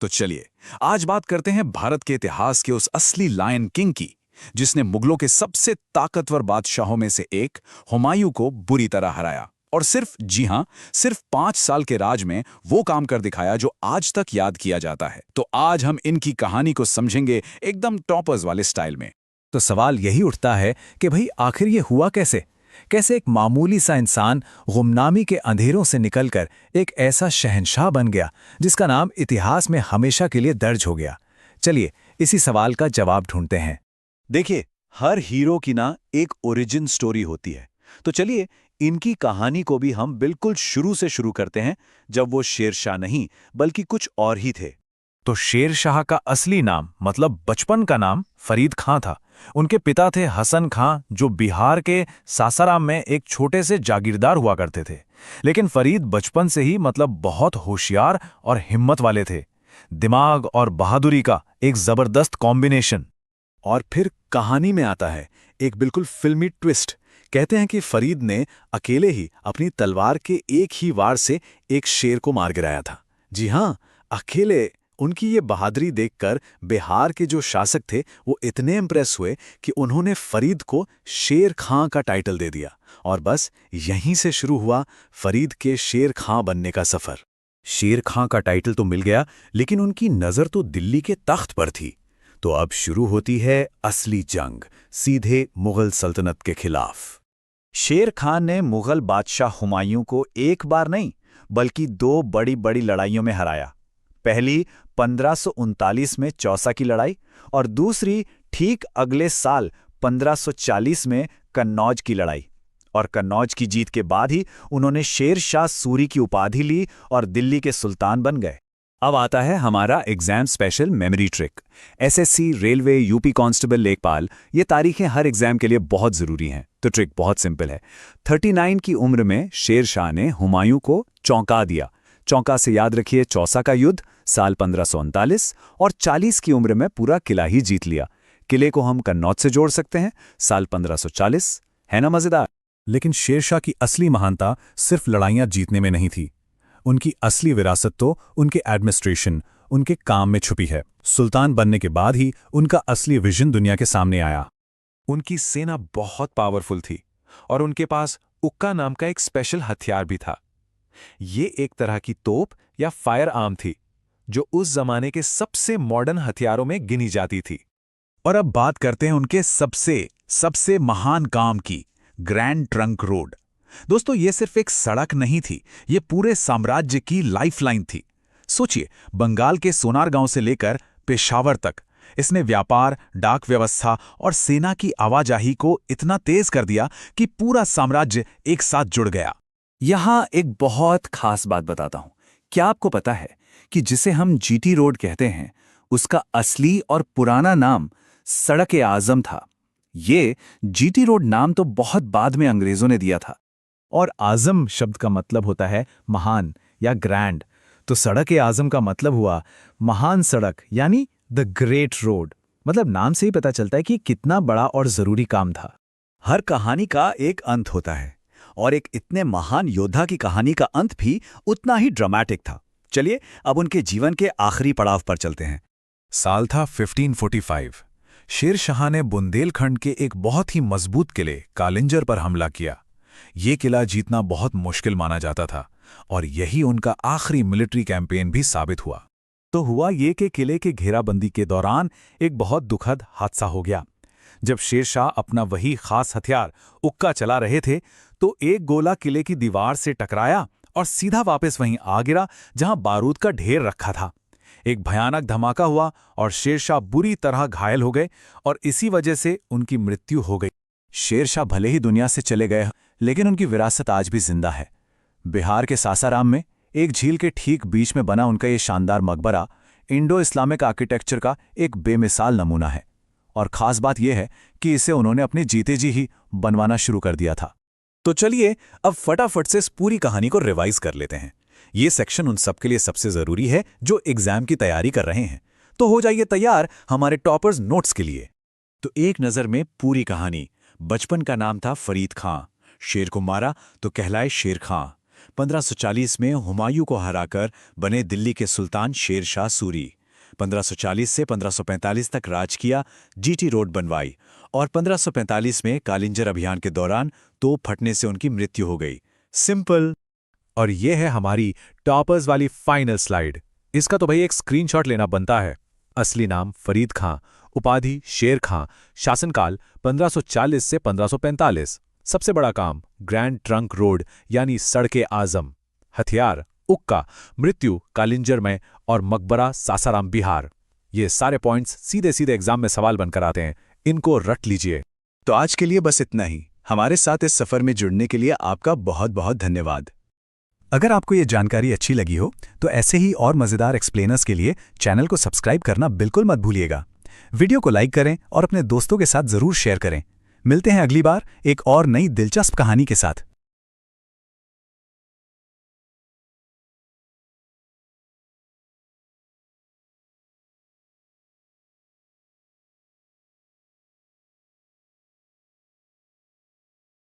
तो चलिए आज बात करते हैं भारत के इतिहास के उस असली लायन किंग की, जिसने मुगलों के सबसे ताकतवर बादशाहों में से एक हुमायूं को बुरी तरह हराया और सिर्फ जी हां सिर्फ 5 साल के राज में वो काम कर दिखाया जो आज तक याद किया जाता है। तो आज हम इनकी कहानी को समझेंगे एकदम टॉपर्स वाले स्टाइल में। तो सवाल यही उठता है कि भाई आखिर ये हुआ कैसे? कैसे एक मामूली सा इंसान गुमनामी के अंधेरों से निकलकर एक ऐसा शहंशाह बन गया जिसका नाम इतिहास में हमेशा के लिए दर्ज हो गया? चलिए इसी सवाल का जवाब ढूंढते हैं। देखिए, हर हीरो की ना एक ओरिजिन स्टोरी होती है। तो चलिए इनकी कहानी को भी हम बिल्कुल शुरू से शुरू करते हैं, जब वो शेरशाह नहीं बल्कि कुछ और ही थे। तो शेर शाह का असली नाम मतलब बचपन का नाम फरीद खां था। उनके पिता थे हसन खां, जो बिहार के सासाराम में एक छोटे से जागीरदार हुआ करते थे। लेकिन फरीद बचपन से ही मतलब बहुत होशियार और हिम्मत वाले थे। दिमाग और बहादुरी का एक जबरदस्त कॉम्बिनेशन। और फिर कहानी में आता है एक बिल्कुल फिल्मी ट्विस्ट। कहते हैं कि फरीद ने अकेले ही अपनी तलवार के एक ही वार से एक शेर को मार गिराया था। जी हां, अकेले। उनकी ये बहादुरी देखकर बिहार के जो शासक थे वो इतने इम्प्रेस हुए कि उन्होंने फरीद को शेर खां का टाइटल दे दिया। और बस यहीं से शुरू हुआ फरीद के शेर खां बनने का सफर। शेर खां का टाइटल तो मिल गया, लेकिन उनकी नजर तो दिल्ली के तख्त पर थी। तो अब शुरू होती है असली जंग, सीधे मुगल सल्तनत के खिलाफ। शेर खान ने मुगल बादशाह हुमायूं को एक बार नहीं बल्कि दो बड़ी बड़ी लड़ाइयों में हराया। पहली 1539 में चौसा की लड़ाई और दूसरी ठीक अगले साल 1540 में कन्नौज की लड़ाई। और कन्नौज की जीत के बाद ही उन्होंने शेर शाह सूरी की उपाधि ली और दिल्ली के सुल्तान बन गए। अब आता है हमारा exam special memory trick. SSC, railway, UP constable, लेखपाल, ये तारीखें हर एग्जाम के लिए बहुत जरूरी हैं। तो ट्रिक बहुत सिंपल है। 39 की उम्र में शेर शाह ने हुमायूं को चौंका दिया। चौंका से याद रखिए चौसा का युद्ध साल 1539, और 40 की उम्र में पूरा किला ही जीत लिया। किले को हम कन्नौज से जोड़ सकते हैं, साल 1540। है ना मजेदार? लेकिन शेरशाह की असली महानता सिर्फ लड़ाइयां जीतने में नहीं थी। उनकी असली विरासत तो उनके एडमिनिस्ट्रेशन, उनके काम में छुपी है। सुल्तान बनने के बाद ही उनका असली विजन दुनिया के सामने आया। उनकी सेना बहुत पावरफुल थी और उनके पास उक्का नाम का एक स्पेशल हथियार भी था। ये एक तरह की तोप या फायर आर्म थी जो उस जमाने के सबसे मॉडर्न हथियारों में गिनी जाती थी। और अब बात करते हैं उनके सबसे महान काम की, ग्रैंड ट्रंक रोड। दोस्तों, ये सिर्फ एक सड़क नहीं थी, ये पूरे साम्राज्य की लाइफलाइन थी। सोचिए, बंगाल के सोनारगांव से लेकर पेशावर तक इसने व्यापार, डाक व्यवस्था और सेना की आवाजाही को इतना तेज कर दिया कि पूरा साम्राज्य एक साथ जुड़ गया। यहां एक बहुत खास बात बताता हूं। क्या आपको पता है कि जिसे हम जीटी रोड कहते हैं, उसका असली और पुराना नाम सड़क-ए-आज़म था। ये जीटी रोड नाम तो बहुत बाद में अंग्रेजों ने दिया था। और आज़म शब्द का मतलब होता है महान या ग्रैंड। तो सड़क-ए-आज़म का मतलब हुआ महान सड़क, यानी द ग्रेट रोड। मतलब नाम से ही पता चलता है कि कितना बड़ा और जरूरी काम था। हर कहानी का एक अंत होता है, और एक इतने महान योद्धा की कहानी का अंत भी उतना ही ड्रामेटिक था। चलिए अब उनके जीवन के आखिरी पड़ाव पर चलते हैं। साल था 1545। शेर शाह ने बुंदेलखंड के एक बहुत ही मजबूत किले कालिंजर पर हमला किया। ये किला जीतना बहुत मुश्किल माना जाता था और यही उनका आखिरी मिलिट्री कैंपेन भी साबित हुआ। तो हुआ ये कि किले के घेराबंदी के दौरान एक बहुत दुखद हादसा हो गया। जब शेर शाह अपना वही खास हथियार उक्का चला रहे थे, तो एक गोला किले की दीवार से टकराया और सीधा वापस वहीं आ गिरा जहां बारूद का ढेर रखा था। एक भयानक धमाका हुआ और शेर शाह बुरी तरह घायल हो गए और इसी वजह से उनकी मृत्यु हो गई। शेर शाह भले ही दुनिया से चले गए, लेकिन उनकी विरासत आज भी जिंदा है। बिहार के सासाराम में एक झील के ठीक बीच में बना उनका ये शानदार मकबरा इंडो इस्लामिक आर्किटेक्चर का एक बेमिसाल नमूना है। और खास बात यह है कि इसे उन्होंने अपने जीते जी ही बनवाना शुरू कर दिया था। तो चलिए अब फटाफट से इस पूरी कहानी को रिवाइज कर लेते हैं। ये सेक्शन उन सबके लिए सबसे जरूरी है जो एग्जाम की तैयारी कर रहे हैं। तो हो जाइए तैयार हमारे टॉपर्स नोट्स के लिए। तो एक नजर में पूरी कहानी। बचपन का नाम था फरीद खां। शेर को मारा तो कहलाए शेर खां। 1540 में हुमायूं को हराकर बने दिल्ली के सुल्तान शेर शाह सूरी। 1540 से 1545 तक राज किया, जीटी रोड बनवाई और 1545 में कालिंजर अभियान के दौरान तोप फटने से उनकी मृत्यु हो गई। सिंपल। और ये है हमारी टॉपर्स वाली फाइनल स्लाइड। इसका तो भाई एक स्क्रीनशॉट लेना बनता है। असली नाम फरीद खां, उपाधि शेर खां, शासनकाल 1540 से 1545। सबसे बड़ा काम ग्रैंड ट्रंक रोड यानी सड़के आजम। हथियार उक्का, मृत्यु कालिंजर में और मकबरा सासाराम बिहार। ये सारे पॉइंट्स सीधे सीधे एग्जाम में सवाल बनकर आते हैं, इनको रट लीजिए। तो आज के लिए बस इतना ही। हमारे साथ इस सफर में जुड़ने के लिए आपका बहुत बहुत धन्यवाद। अगर आपको ये जानकारी अच्छी लगी हो तो ऐसे ही और मज़ेदार एक्सप्लेनर्स के लिए चैनल को सब्सक्राइब करना बिल्कुल मत भूलिएगा। वीडियो को लाइक करें और अपने दोस्तों के साथ ज़रूर शेयर करें। मिलते हैं अगली बार एक और नई दिलचस्प कहानी के साथ।